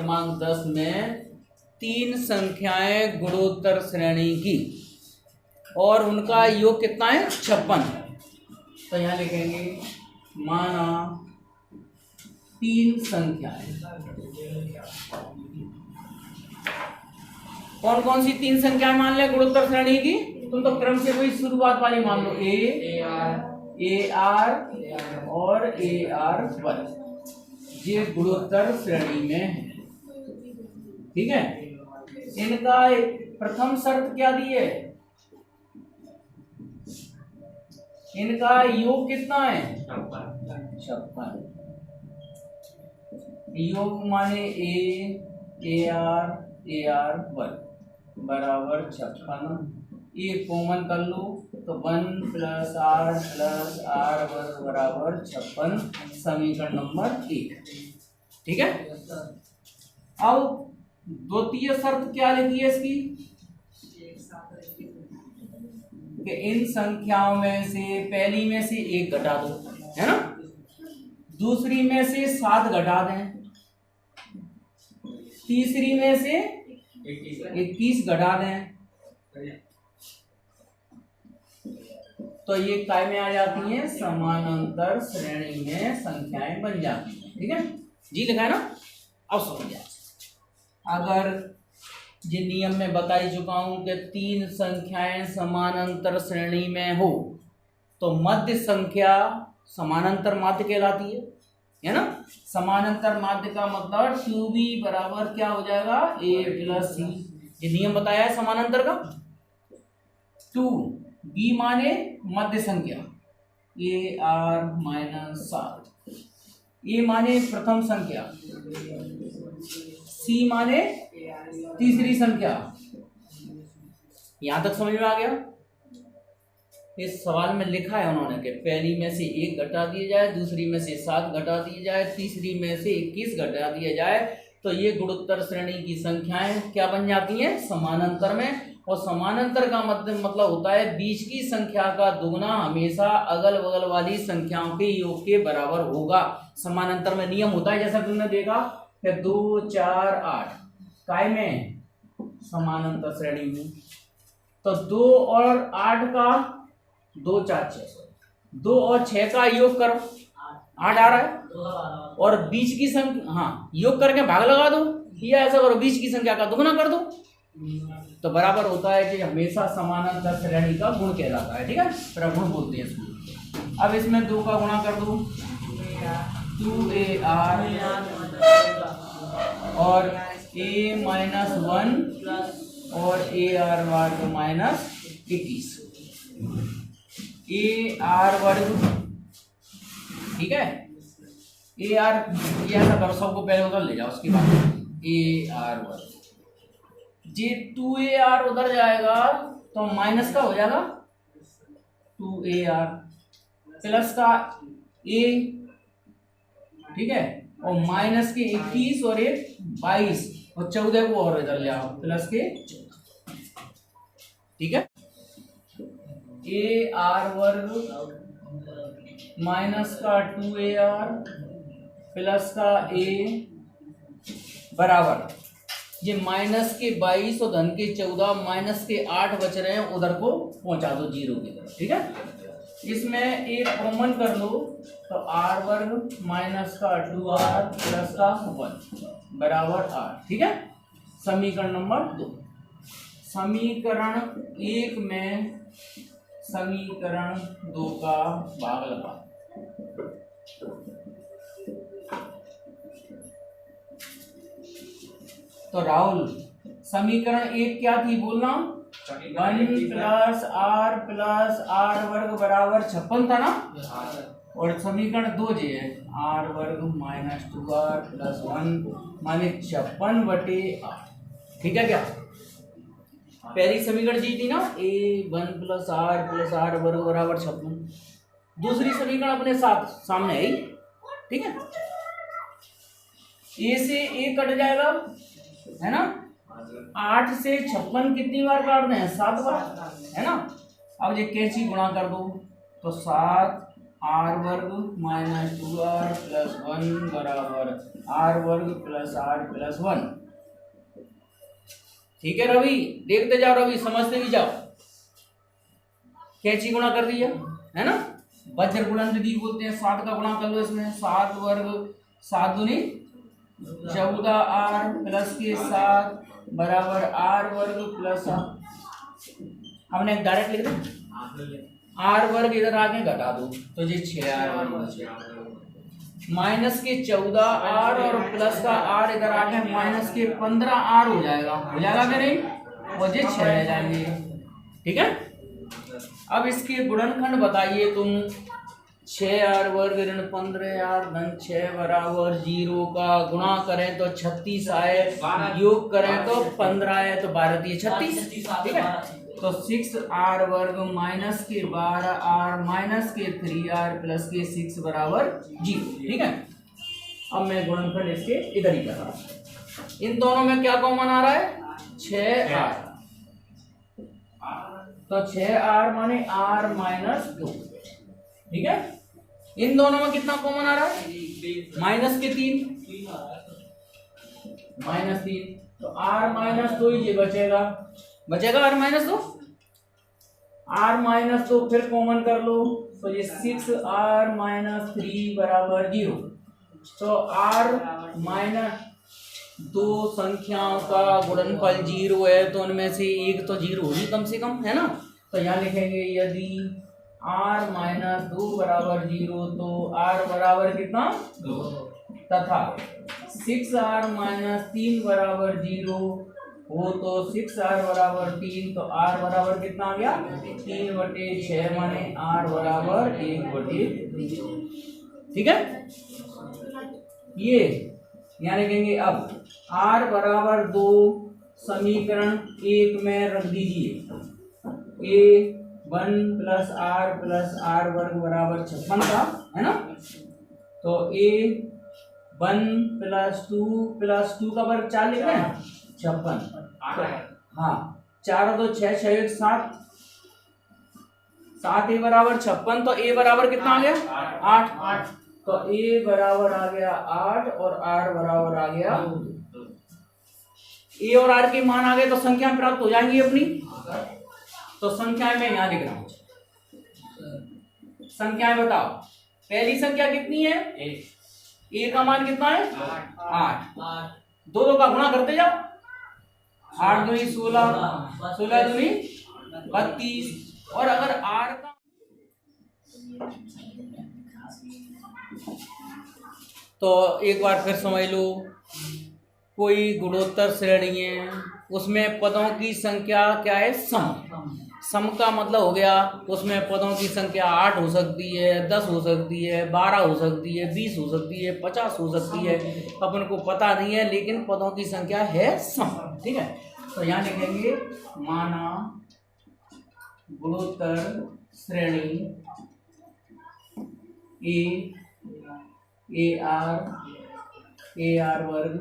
क्रमांक 10 में 3 संख्याएं गुणोत्तर श्रेणी की और उनका योग कितना है 56। तो यहाँ लिखेंगे माना 3 संख्याएं। कौन कौन सी 3 संख्याएं मान ले गुणोत्तर श्रेणी की? तुम तो क्रम से कोई शुरुआत वाली मान लो, ए आर और ए आर वर्ग, ये गुणोत्तर श्रेणी में है। ठीक है, इनका प्रथम शर्त क्या दी है? इनका योग कितना है 56। योग माने ए आर वर्ग बराबर 56। ये कॉमन कर लो तो 1 + r वर्ग बराबर 56, समीकरण नंबर 1। ठीक है, अब द्वितीय शर्त क्या लिखी है इसकी कि इन संख्याओं में से पहली में से 1 घटा दो, है ना, दूसरी में से 7 घटा दें, तीसरी में से 21 घटा दें, तो ये काय में आ जाती हैं समानांतर श्रेणी में संख्याएं बन जाती हैं। ठीक है जी, लिखा है ना। अब समझ जाए, अगर जिन नियम में बताई चुका हूं कि 3 संख्याएं समानांतर श्रेणी में हो तो मध्य संख्या समानांतर माध्य कहलाती है ना। समानांतर माध्य का मतलब 2b बराबर क्या हो जाएगा a + c। ये नियम बताया है समानांतर का। 2b माने मध्य संख्या ar-7, a माने प्रथम संख्या, c माने तीसरी संख्या। यहां तक समझ में आ गया? इस सवाल में लिखा है उन्होंने कि पहली में से 1 घटा दिया जाए, दूसरी में से 7 घटा दिया जाए, तीसरी में से 21 घटा दिया जाए, तो ये गुणोत्तर श्रेणी की संख्याएं क्या बन जाती हैं समानांतर में। और समानांतर का मतलब होता है बीच की संख्या का दुगना हमेशा अगल बगल वाली संख्याओं के योग के बराबर होगा। समानांतर में नियम होता है, जैसा तुमने देखा कि 2, 4, 8 काय में समानांतर श्रेणी में, तो 2 और 8 का 2, 4, 6, 2 और 6 का योग करो, 8 आ रहा है, और बीच की संख्या, हाँ, योग करके भाग लगा दो, या ऐसा करो बीच की संख्या का दुगना कर दो, तो बराबर होता है कि हमेशा समानांतर श्रेणी का गुण कहलाता है। ठीक है, प्रगुण बोलते हैं इसको। अब इसमें 2 का गुणा कर दो, 2ar और a-1 और ar वर्ग -21 ar वर्ग। ठीक है, ar ये ऐसा करो, सबको पहले उधर ले जाओ, उसके बाद ar वर्ग, जे 2ar उधर जाएगा तो माइनस का हो जाएगा 2ar प्लस का a, ठीक है, और माइनस के 21 और 1 22 और 14 को और इधर ले आओ प्लस के 14। ठीक है, ar वर्ग माइनस का 2ar प्लस का a बराबर, ये माइनस के 22 और धन के 14, माइनस के 8 बच रहे हैं, उधर को पहुंचा दो 0 की तरफ। ठीक है, इसमें एक कॉमन कर लो तो r वर्ग माइनस का 2r प्लस का 1 बराबर 8। ठीक है, समीकरण नंबर 2। समीकरण 1 में समीकरण 2 का भाग लगा, तो राहुल समीकरण 1 क्या थी बोलना? 1 + r वर्ग बराबर 56 था ना, और समीकरण 2 जे है r वर्ग -2r + 1 माने 56/8। ठीक है, क्या पहली समीकरण जी थी ना a1 + r वर्ग बराबर 56, दूसरी समीकरण अपने साथ सामने है। ठीक है, a से a कट जाएगा, है ना, 8 से 56 कितनी बार काटते हैं? 7 बार, है ना। अब ये कैंची गुणा कर दो तो 7 आर वर्ग माइनस 2r प्लस 1 बराबर आर वर्ग प्लस r प्लस 1। ठीक है रवि, देखते जाओ रवि, समझते भी जाओ। कैंची गुणा कर दिया है ना, वज्र गुणन विधि बोलते हैं। 7 का गुणा कर लो इसमें, 7 वर्ग 7 दूनी 14r प्लस के 7 बराबर आर वर्ग प्लस हमने डायरेक्ट लिख दे, आर वर्ग इधर आगे घटा दो तो ये 6r वर्ग माइनस के 14r और प्लस का r इधर आगे माइनस के 15r हो जाएगा कि नहीं, और ये 6 रह जाएंगे। ठीक है, अब इसके गुणनखंड बताइए तुम। 6r वर्ग ऋण 15r धन 6 बराबर 0 का गुणा करें तो 36 आए, योग करें तो 15 आए, तो 12 दिए 36। ठीक है, तो 6r वर्ग माइनस के 12r माइनस के 3r प्लस के 6 बराबर 0। ठीक है, अब मैं गुणनखंड इसके इधर ही कर रहा हूं। इन दोनों में क्या कॉमन आ रहा है, 6r, तो 6r माने r माइनस 2। ठीक है, इन दोनों में कितना कॉमन आ रहा है, माइनस के 3, तो r माइनस 2 ये बचेगा r माइनस 2, r माइनस 2 फिर कॉमन कर लो तो ये 6r माइनस 3 बराबर 0। तो r माइनस 2 संख्याओं का गुणनफल 0 है, तो उनमें से एक तो 0 होगी कम से कम, है ना। तो यहाँ लिखेंगे यदि r माइनस 2 बराबर 0 तो r बराबर कितना 2, तथा 6r माइनस 3 बराबर 0 हो तो 6r बराबर 3, तो r बराबर कितना आ गया 3/6 माने r बराबर 1/3। ठीक है, ये यहाँ लिखेंगे। अब r बराबर 2 समीकरण 1 में रख दीजिए, a1 प्लस r वर्ग बराबर 56 का, है ना। तो a1 प्लस 2 का वर्ग 4 लिख रहे हैं, 56। हाँ, 4 और 2 6, 6 1 7, 7 a बराबर 56, तो a बराबर कितना आ गया 8। तो a बराबर आ गया 8 और r बराबर आ गया 2। a और r के मान आ गए तो संख्या प्राप्त हो जाएंगी अपनी। तो संख्याएं मैं यहाँ लिख रहा हूँ, संख्याएं बताओ। पहली संख्या कितनी है, a का मान कितना है 8, दो का गुणा करते जाओ, 8 दूनी 16, 16 दूनी 32, और अगर r का तो एक बार फिर समझ लो, कोई गुणोत्तर श्रेणी है, उसमें पदों की संख्या क्या है, सम का मतलब हो गया उसमें पदों की संख्या 8 हो सकती है, 10 हो सकती है, 12 हो सकती है, 20 हो सकती है, 50 हो सकती है, अपन को पता नहीं है, लेकिन पदों की संख्या है सम। ठीक है, तो यहाँ लिखेंगे माना गुणोत्तर श्रेणी ए आर वर्ग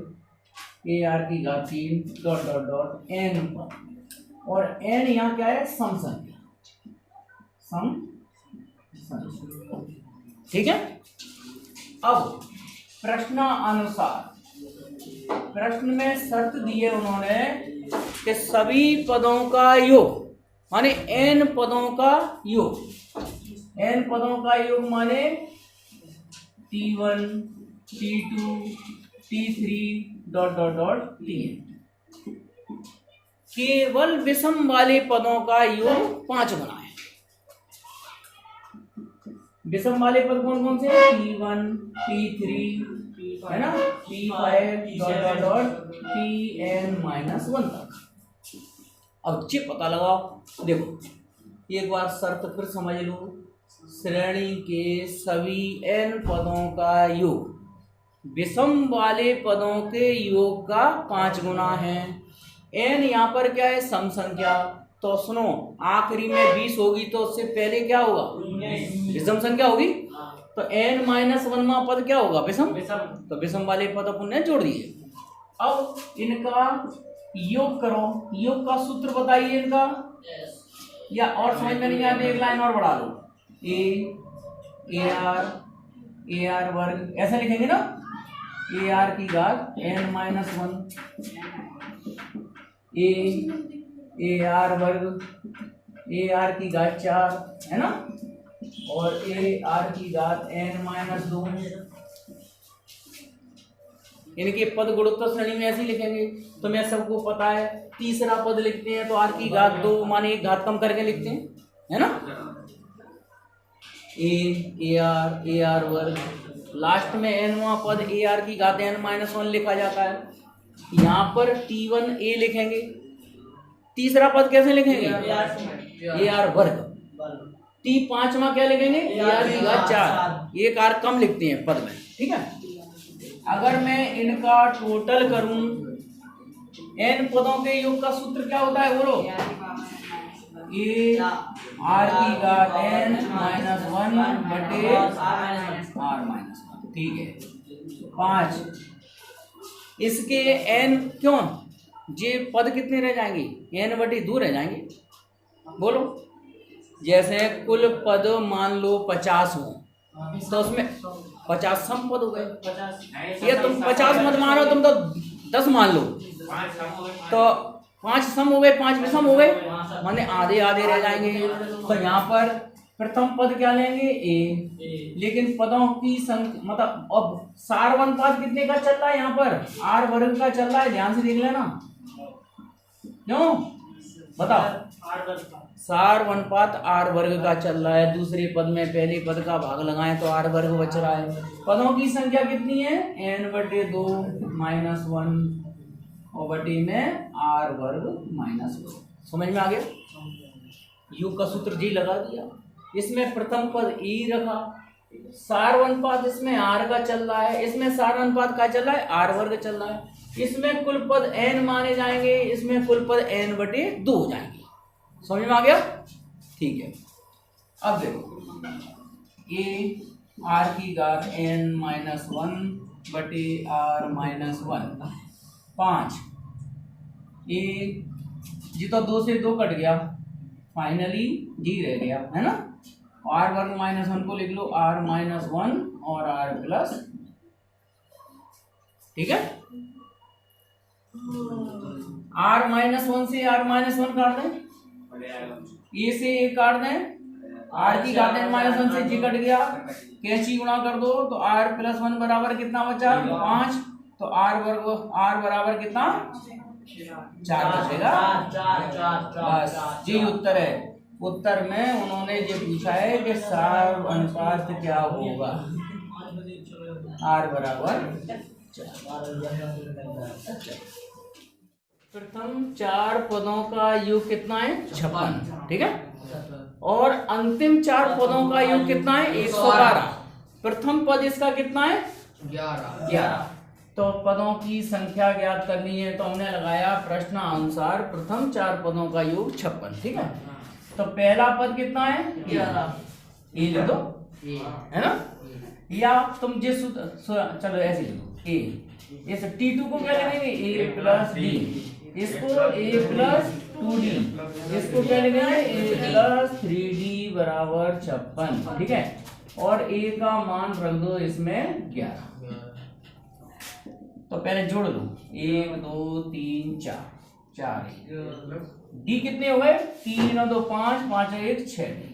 ar की घात 3 डॉट डॉट डॉट n पर, और n यहाँ क्या है, सम संख्या। ठीक है, अब प्रश्नानुसार, प्रश्न में शर्त दी है उन्होंने कि सभी पदों का योग माने n पदों का योग, n पदों का योग माने t1 t2 t3 dot dot dot tn, केवल विषम वाले पदों का योग 5 गुना है। विषम वाले पद कौन कौन से, t1 t3 है ना, t5 dot dot dot tn-1 तक। अब ये पता लगाओ, देखो एक बार शर्त फिर समझ लो, श्रेणी के सभी n पदों का योग विषम वाले पदों के योग का 5 गुना है। n यहाँ पर क्या है, सम संख्या, तो सुनो आखिरी में 20 होगी तो उससे पहले क्या होगा, विषम संख्या होगी, तो n-1वां पद क्या होगा, विषम, तो विषम वाले पद अपन ने जोड़ दिए। अब इनका योग करो, योग का सूत्र बताइए इनका, या और समझ में नहीं आया तो एक लाइन और बढ़ा लो, a ए आर वर्ग ऐसा लिखेंगे ना, ए आर की घात n माइनस 1 ए आर वर्ग ए आर की घात 4 है ना, और ए आर की घात n माइनस 2। इनके पद गुणोत्तर श्रेणी में ऐसे लिखेंगे। तो मैं सबको पता है तीसरा पद लिखते हैं तो आर की घात 2 माने एक घात कम करके लिखते हैं, है ना। ए आर वर्ग, लास्ट में nवां पद ए आर की घात n माइनस 1 लिखा जाता है। यहाँ पर T1 a लिखेंगे। तीसरा पद कैसे लिखेंगे, ए आर वर्ग। T5वां क्या लिखेंगे, ए आर की घात 4, एक आर कम लिखते हैं पद में, ठीक है। अगर मैं इनका टोटल करूं, n पदों के योग का सूत्र क्या होता है बोलो, ए आर की घात n माइनस 1 बटे आर माइनस 1, ठीक है। 5 इसके n क्यों, ये पद कितने रह जाएंगे, n बटे 2 रह जाएंगे। बोलो, जैसे कुल पद मान लो 50 हो तो उसमें 50 सम पद हो गए। ये तुम 50 मत मानो, तुम तो 10 मान लो, तो 5 सम हो गए, 5 विषम हो गए, माने आधे आधे रह जाएंगे। तो यहाँ पर प्रथम पद क्या लेंगे, ए, लेकिन पदों की संख्या मतलब अब सार अनुपात कितने का चल रहा है, यहाँ पर आर वर्ग का चल रहा है, ध्यान से देख लेना। क्यों बताओ, सार अनुपात आर वर्ग का चल रहा है। दूसरे पद में पहले पद का भाग लगाएं तो आर वर्ग बच रहा है। पदों की संख्या कितनी है, n बटे 2 माइनस 1 और बटे में आर वर्ग माइनस 1। समझ में आ गया, योग का सूत्र जी लगा दिया। इसमें प्रथम पद e रखा, सार अनुपात इसमें आर का चल रहा है, इसमें सार अनुपात का चल रहा है, आर वर्ग चल रहा है। इसमें कुल पद n माने जाएंगे, इसमें कुल पद n बटे 2 हो जाएंगे। समझ में आ गया, ठीक है। अब देखो, ए आर की घात n माइनस 1 बटे आर माइनस 1, 5 ए जी तो 2 से 2 कट गया, फाइनली जी रह गया, है ना। आर वर्ग माइनस 1 को लिख लो आर माइनस 1 और आर प्लस, ठीक है। आर माइनस 1 से आर माइनस 1 काट दें, ए से ए काट दें, आर की घात n माइनस 1 से जी कट गया, कैंची गुणा कर दो तो आर प्लस 1 बराबर कितना बचा, 5। तो आर वर्ग आर बराबर कितना, 4 बचेगा। बस जी उत्तर है। उत्तर में उन्होंने ये पूछा है कि सार अनुपात क्या होगा, आर बराबर 4। प्रथम 4 पदों का योग कितना है, 56, ठीक है। और अंतिम 4 पदों का योग कितना है, 112। प्रथम पद इसका कितना है, 11। तो पदों की संख्या ज्ञात करनी है, तो हमने लगाया प्रश्नानुसार प्रथम 4 पदों का योग 56, ठीक है। तो पहला पद कितना है, 11, ये लिख दो, है ना। या तुम जिस चलो ऐसे लिख दो, ए, इस T2 को क्या लिखेंगे, a प्लस डी, इसको a प्लस 2d, इसको क्या लिखेंगे, a प्लस 3d बराबर 56, ठीक है। और a का मान रख दो इसमें 11। तो पहले जोड़ लो, 1 2 3 4, 4 डी कितने हो गए, 3 और 2 5, 5 और 1 6 डी,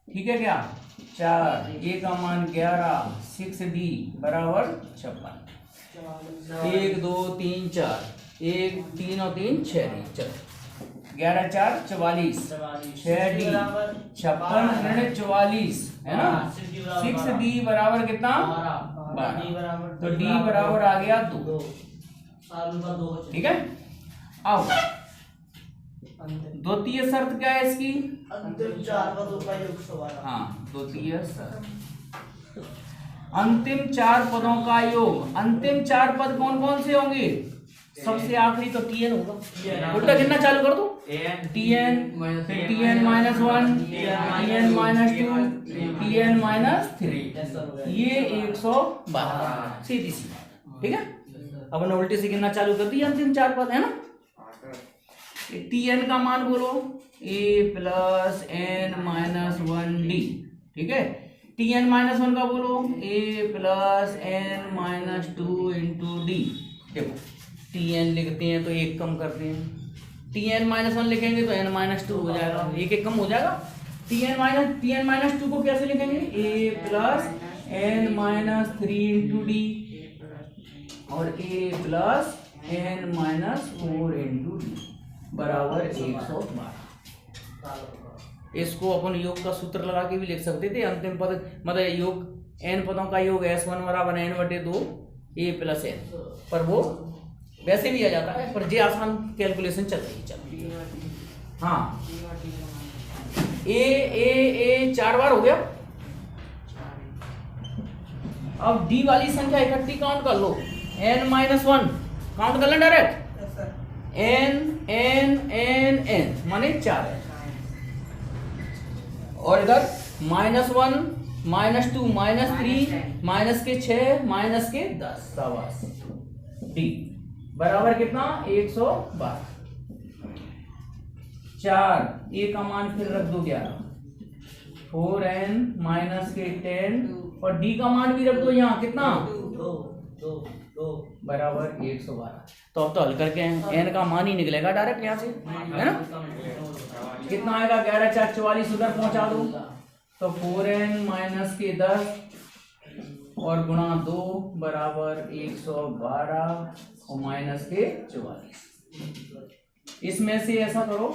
ठीक है क्या। 4 a का मान 11, 6d बराबर 56। 1 2 3 4, 1 3 और 3 6 डी, चलो 11 4 44, 6 डी 56 44, है ना। 6d बराबर कितना, 12। तो d बराबर आ गया 2, ठीक है। अब द्वितीय शर्त क्या है इसकी, अंतिम 4 पदों का योग 12। हाँ, द्वितीय शर्त अंतिम 4 पदों का योग। अंतिम 4 पद कौन कौन से होंगे, सबसे आखिरी तो Tn होगा। उल्टा गिनना चालू कर दो, Tn फिर Tn minus 1, Tn minus 2, Tn minus 3, ये 112, सीधी सी बात, ठीक है। अब उल्टे से गिनना चालू कर दिया, अंतिम 4 पद है ना। Tn का मान बोलो, a plus n minus 1d। ठीक है, टी एन माइनस 1 का बोलो a plus n minus 2 into d. देखो टी एन लिखते हैं तो एक कम करते हैं, टी एन माइनस 1 लिखेंगे तो एन माइनस 2 हो जाएगा, एक एक कम हो जाएगा। टी एन माइनस 2 को कैसे लिखेंगे, a plus n minus 3 into d और a plus n minus 4 into d बराबर 112। इसको अपन योग का सूत्र लगा के भी लिख सकते थे, अंतिम पद मतलब योग एन पदों का योग S1 बराबर n बटे 2 ए प्लस एन, पर वो वैसे भी आ जाता है, पर ये आसान कैलकुलेशन चल रही है। हाँ ए 4 बार हो गया। अब डी वाली संख्या इकट्ठी काउंट कर लो, n माइनस 1 काउंट कर लें डायरेक्ट, n माने 4 है, और इधर -1 -2 -3 माइनस के 6 माइनस के 10 शाबाश, डी बराबर कितना 112। 4 ए का मान फिर रख दो 11, 4n माइनस के 10 और डी का मान भी रख दो यहाँ कितना 2 बराबर 112। तो अब तो हल करके एन का मान ही निकलेगा डायरेक्ट यहाँ से, है ना। कितना आएगा 11 4 44 उधर पहुंचा दो तो 4n माइनस के 10 और गुणा 2 बराबर 112 और माइनस के 44। इसमें से ऐसा करो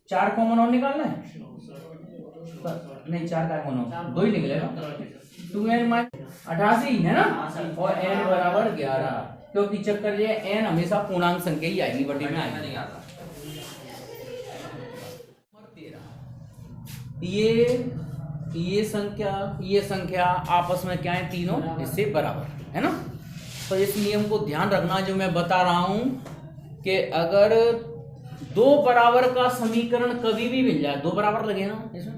4 कॉमन और निकालना है, नहीं 4 का कॉमन 2 ही निकलेगा, 2n माइनस 88 है ना, और n बराबर 11, क्योंकि चक्कर ये n हमेशा पूर्णांक संख्या ही आएगी, बटे में आएगा नहीं आता। ये संख्या आपस में क्या है, तीनों इससे बराबर है ना। तो इस नियम को ध्यान रखना जो मैं बता रहा हूं कि अगर 2 बराबर का समीकरण कभी भी मिल जाए, 2 बराबर लगे ना इसमें,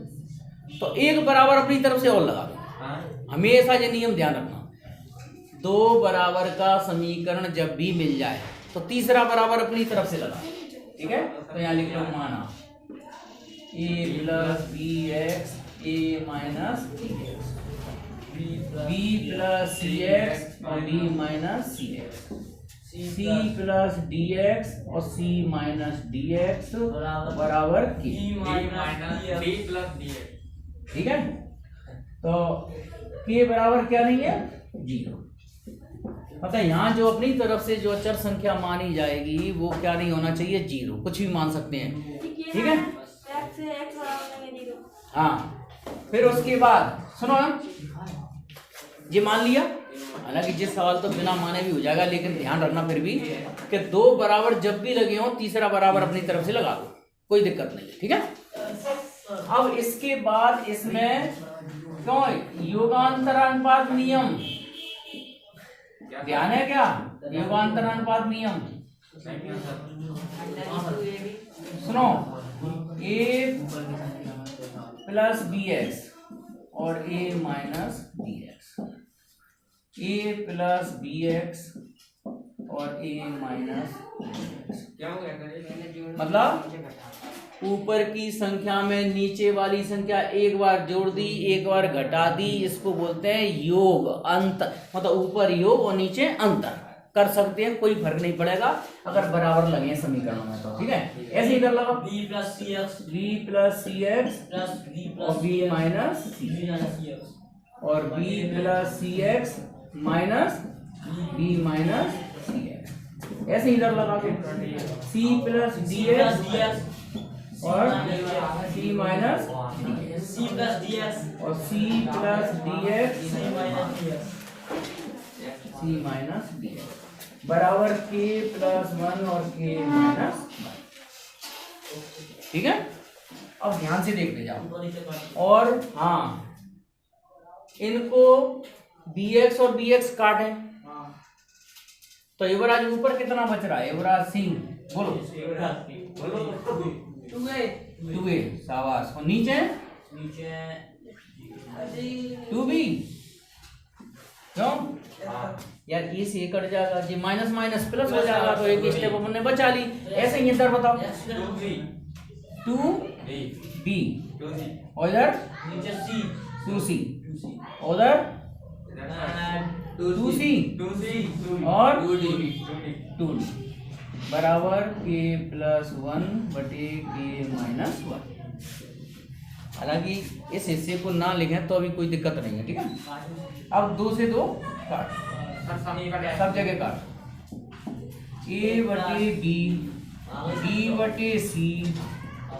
तो 1 बराबर अपनी तरफ से और लगा दो, हमेशा ये नियम ध्यान रखना। 2 बराबर का समीकरण जब भी मिल जाए तो तीसरा बराबर अपनी तरफ से लगा, ठीक है। तो यहाँ लिख लो माना a plus B x a minus b plus c x और d minus c x, c plus d x और c माइनस डी एक्स बराबर k प्लस डी एक्स, ठीक है। तो k बराबर क्या नहीं है 0, मतलब यहाँ जो अपनी तरफ से जो अचर संख्या मानी जाएगी वो क्या नहीं होना चाहिए 0, कुछ भी मान सकते हैं, ठीक है। हाँ फिर उसके बाद सुनो ना, ये मान लिया, हालांकि जिस सवाल तो बिना माने भी हो जाएगा, लेकिन ध्यान रखना फिर भी कि 2 बराबर जब भी लगे हो तीसरा बराबर अपनी तरफ से लगा दो, कोई दिक्कत नहीं, ठीक है। अब इसके बाद इसमें क्यों योगांतरानुपात नियम ध्यान है क्या, योगांतरानुपात नियम सुनो, a प्लस बी एक्स और a minus B X, a plus B X और a माइनस क्या हो गया, मतलब ऊपर की संख्या में नीचे वाली संख्या एक बार जोड़ दी एक बार घटा दी, इसको बोलते हैं योग अंतर, मतलब ऊपर योग और नीचे अंतर कर सकते हैं, कोई फर्क नहीं पड़ेगा अगर बराबर लगे समीकरणों में, तो ठीक है। ऐसे इधर लगा b प्लस सी एक्स और b माइनस सी और b plus c x minus b minus c x, ऐसे इधर लगा के c प्लस डी एक्स और c minus c plus d x और c plus d x c minus d x बराबर k plus 1 और k minus 1, ठीक है। अब ध्यान से देखते जाओ, और हाँ इनको bx और bx काटें तो युवराज ऊपर कितना बच रहा है, युवराज सिंह बोलो 2a शाबाश, और नीचे 2b, क्यों यार, ए से कट जाएगा जी, माइनस माइनस प्लस हो जाएगा, तो एक स्टेप अपन ने बचा ली। ऐसे ही इधर बताओ, 2b और इधर 2c, उधर 2c और 2d बराबर k प्लस 1 बटे k माइनस 1। हालांकि इस हिस्से को ना लिखें तो अभी कोई दिक्कत नहीं है, ठीक है। अब 2 से 2 काट, सब जगह काट, a बटे b, b बटे c,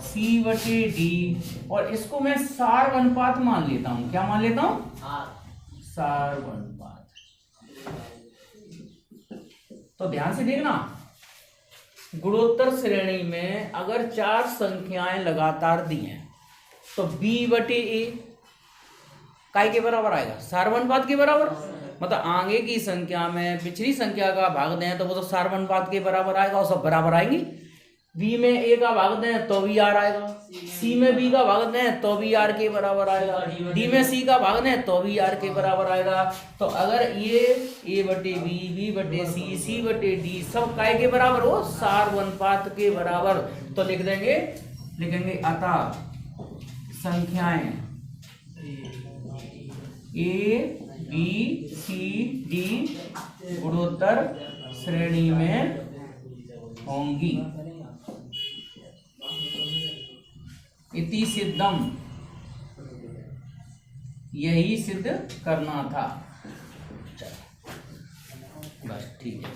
c बटे d, और इसको मैं सार अनुपात मान लेता हूं। क्या मान लेता हूं? सार अनुपात। तो ध्यान से देखना, गुणोत्तर श्रेणी में अगर 4 संख्याएं लगातार दी हैं तो b बटे a काय के बराबर आएगा? सार्वनुपात के बराबर। मतलब आगे की संख्या में पिछली संख्या का भाग दें तो वो तो सार्वनुपात के बराबर आएगा, और सब बराबर आएंगी। b में a का भाग दें तो भी r आएगा, c में b का भाग दें तो भी r के बराबर आएगा, d में c का भाग दें तो भी r के बराबर आएगा। तो अगर ये a बटे b, b बटे c, c बटे d सब काय के बराबर हो? सार्वनुपात के बराबर। तो लिख देंगे, लिखेंगे अतः संख्याएं a, b, c, d गुणोत्तर श्रेणी में होंगी। इति सिद्धम, यही सिद्ध करना था। बस ठीक है।